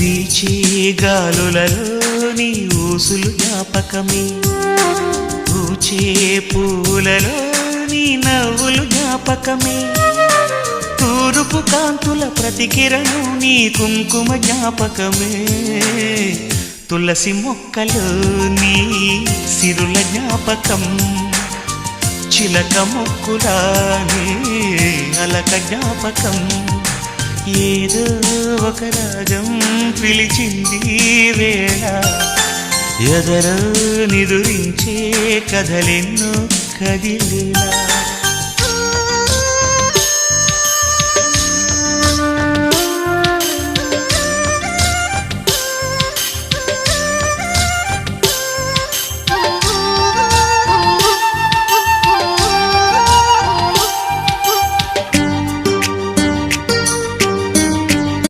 వీచే గాలులలో నీ ఊసులు జ్ఞాపకమే, పూచే పూలలో నీ నవ్వులు జ్ఞాపకమే, తూరుపు కాంతుల ప్రతికిరణం నీ కుంకుమ జ్ఞాపకమే, తులసి మొక్కలో నీ సిరుల జ్ఞాపకం, చిలక మొక్కులానే అలక జ్ఞాపకం, ఏదో ఒక రాగం పిలిచింది వేళ, ఎదరో నిదురించే కథలెన్నో కదిలేలా.